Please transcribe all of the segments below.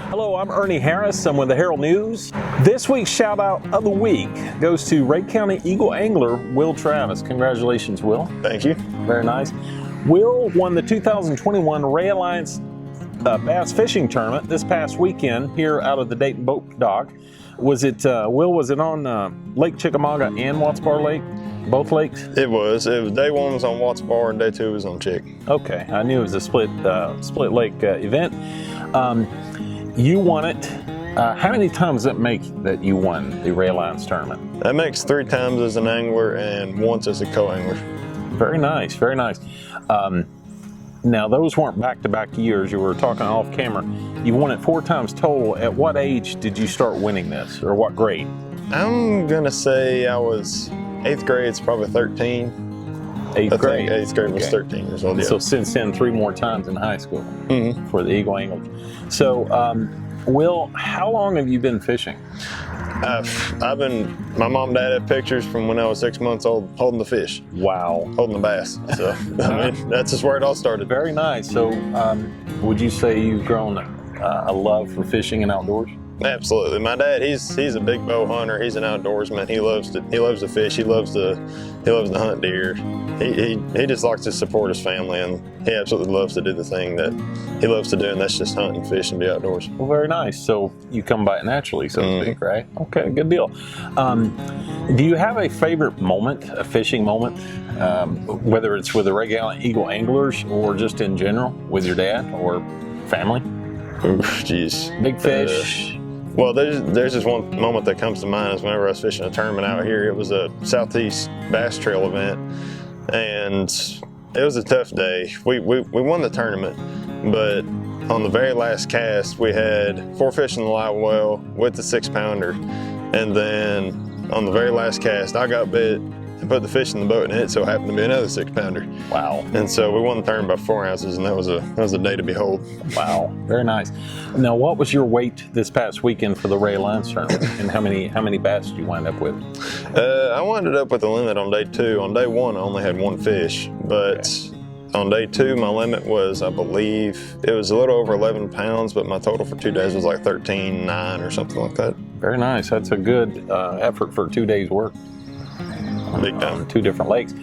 Hello, I'm Ernie Harris. I'm with the Herald News. This week's shout out of the week goes to Rhea County Eagle angler Will Travis. Congratulations, Will. Thank you. Very nice. Will won the 2021 Rhea Alliance bass fishing tournament this past weekend here out of the Dayton Boat Dock. Was it on Lake Chickamauga and Watts Bar Lake? Both lakes? It was day one was on Watts Bar and day two was on Chick. Okay, I knew it was a split lake event. You won it. How many times does it make that you won the Rhea Alliance tournament? That makes 3 times as an angler and once as a co-angler. Very nice, very nice. Now, those weren't back-to-back years. You were talking off camera. You won it 4 times total. At what age did you start winning this, or what grade? I'm gonna say I was 8th grade. It's probably 13. 8th grade. I think 8th grade was 13 years old. Yeah. So since then, 3 more times in high school for the Eagle Anglers. So, Will, how long have you been fishing? My mom and dad had pictures from when I was 6 months old holding the fish. Wow. Holding the bass. So, I mean, that's just where it all started. Very nice. So, would you say you've grown a love for fishing and outdoors? Absolutely. My dad, he's a big bow hunter. He's an outdoorsman. He loves to fish. He loves to hunt deer. He just likes to support his family, and he absolutely loves to do the thing that he loves to do, and that's just hunt and fish and be outdoors. Well, very nice. So you come by it naturally, so to speak, right? Okay, good deal. Do you have a favorite moment, a fishing moment, whether it's with the Rhea County Eagle anglers or just in general with your dad or family? Oof, geez. Big fish. Well, there's just one moment that comes to mind is whenever I was fishing a tournament out here. It was a Southeast Bass Trail event, and it was a tough day. We won the tournament, but on the very last cast, we had 4 fish in the live well with the 6-pounder, and then on the very last cast, I got bit and put the fish in the boat, and it so happened to be another 6-pounder. Wow. And so we won the tournament by 4 ounces, and that was a day to behold. Wow, very nice. Now, what was your weight this past weekend for the Rhea Alliance tournament, and how many bass did you wind up with? I wound up with a limit on day 2. On day 1, I only had 1 fish, but on day 2, my limit was, I believe, it was a little over 11 pounds, but my total for 2 days was like 13.9 or something like that. Very nice. That's a good effort for 2 days' work. Big time. 2 different lakes.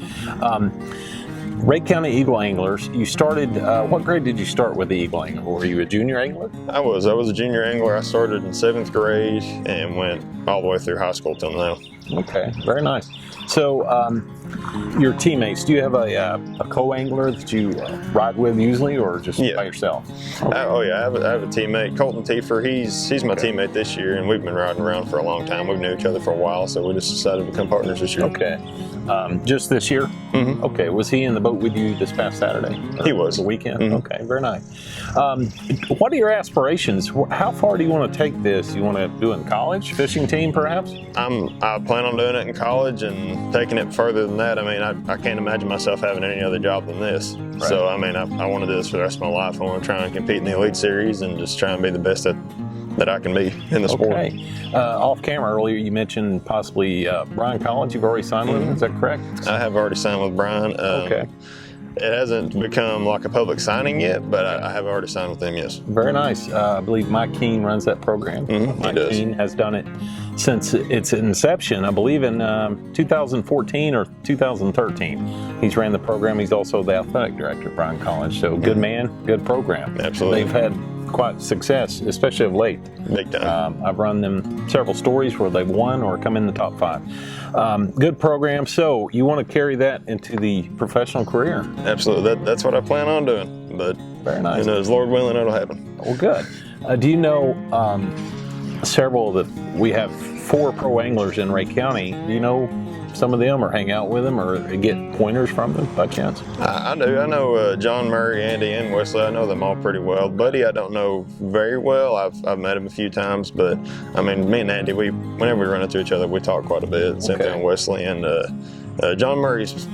Rhea County Eagle Anglers, you started, what grade did you start with the Eagle Angler? Were you a junior angler? I was a junior angler. I started in 7th grade and went all the way through high school till now. Okay, very nice. So, your teammates, do you have a co-angler that you ride with usually, or just by yourself? Okay. I have a teammate, Colton Tiefer. He's my teammate this year, and we've been riding around for a long time. We've known each other for a while, so we just decided to become partners this year. Okay. Just this year? Mm-hmm. Okay. Was he in the boat with you this past Saturday? He was. The weekend? Mm-hmm. Okay, very nice. What are your aspirations? How far do you want to take this? You want to do it in college? Fishing team, perhaps? I plan on doing it in college and taking it further than that. I mean, I can't imagine myself having any other job than this. Right. So, I mean, I want to do this for the rest of my life. I want to try and compete in the Elite Series and just try and be the best that I can be in the sport. Okay. Off camera earlier, you mentioned possibly Bryan College. You've already signed with him, is that correct? I have already signed with Bryan. Okay. It hasn't become like a public signing yet, but I have already signed with them, yes. Very nice. I believe Mike Keene runs that program. Mike Keene has done it since its inception, I believe in 2014 or 2013. He's ran the program. He's also the athletic director at Bryan College. So good man, good program. Absolutely. They've had quite success, especially of late. Big time. I've run them several stories where they've won or come in the top 5. Good program. So you want to carry that into the professional career? Absolutely. That's what I plan on doing. But very nice. As Lord willing, it'll happen. Well, good. Do you know several that we have 4 pro anglers in Rhea County? Do you know some of them or hang out with them or get pointers from them by chance? I do. I know John, Murray, Andy, and Wesley. I know them all pretty well. Buddy, I don't know very well. I've met him a few times, but I mean, me and Andy, whenever we run into each other, we talk quite a bit. Same thing with Wesley and John Murray's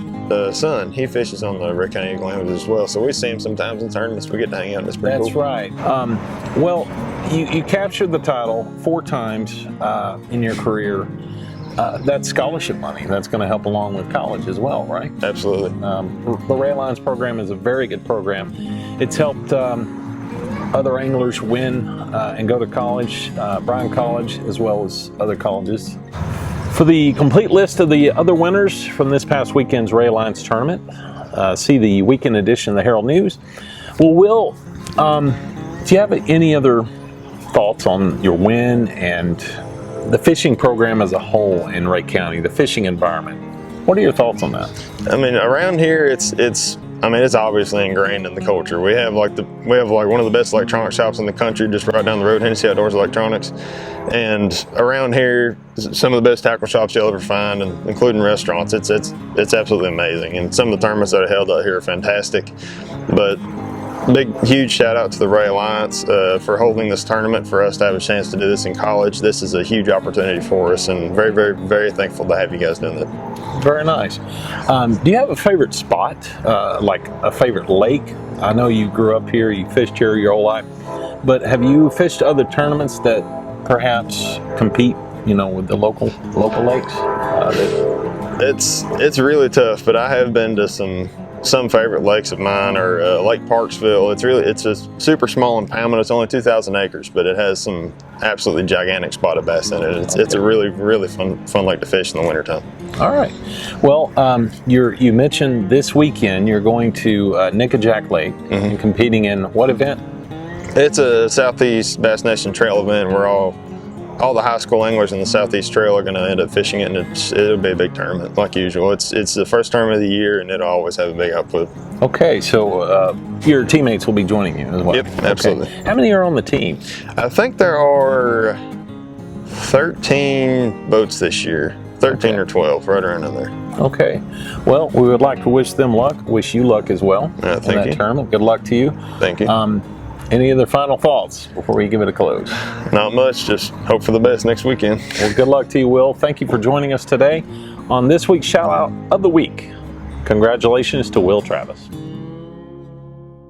son. He fishes on the Rhea County Eagle as well, so we see him sometimes in tournaments. We get to hang out, and it's pretty cool. That's right. Well, you captured the title 4 times in your career. That's scholarship money. That's going to help along with college as well, right? Absolutely. The Rhea Alliance program is a very good program. It's helped other anglers win and go to college, Bryan College, as well as other colleges. For the complete list of the other winners from this past weekend's Rhea Alliance tournament, see the weekend edition of the Herald News. Well, Will, do you have any other thoughts on your win and the fishing program as a whole in Rhea County, the fishing environment? What are your thoughts on that? I mean, around here, it's obviously ingrained in the culture. We have like one of the best electronic shops in the country just right down the road, Hennessy Outdoors Electronics. And around here, some of the best tackle shops you'll ever find, and including restaurants. It's absolutely amazing. And some of the tournaments that are held out here are fantastic. But huge shout out to the Rhea Alliance for holding this tournament, for us to have a chance to do this in college. This is a huge opportunity for us, and very, very, very thankful to have you guys doing it. Very nice. Do you have a favorite spot, like a favorite lake? I know you grew up here, you fished here your whole life, but have you fished other tournaments that perhaps compete, with the local lakes? It's really tough, but I have been to some favorite lakes of mine are Lake Parksville. It's a super small impoundment. It's only 2,000 acres, but it has some absolutely gigantic spotted bass in it. It's a really, really fun lake to fish in the wintertime. All right. Well, you mentioned this weekend you're going to Nickajack Lake and competing in what event? It's a Southeast Bass Nation Trail event where all the high school anglers in the Southeast Trail are going to end up fishing it, and it'll be a big tournament like usual. It's the first tournament of the year, and it'll always have a big output. Okay, so your teammates will be joining you as well? Yep, absolutely. Okay. How many are on the team? I think there are 13 boats this year, 13 or 12, right around in there. Okay. Well, we would like to wish them luck, wish you luck as well in that tournament. Good luck to you. Thank you. Any other final thoughts before we give it a close? Not much, just hope for the best next weekend. Well, good luck to you, Will. Thank you for joining us today on this week's Shout Out of the Week. Congratulations to Will Travis.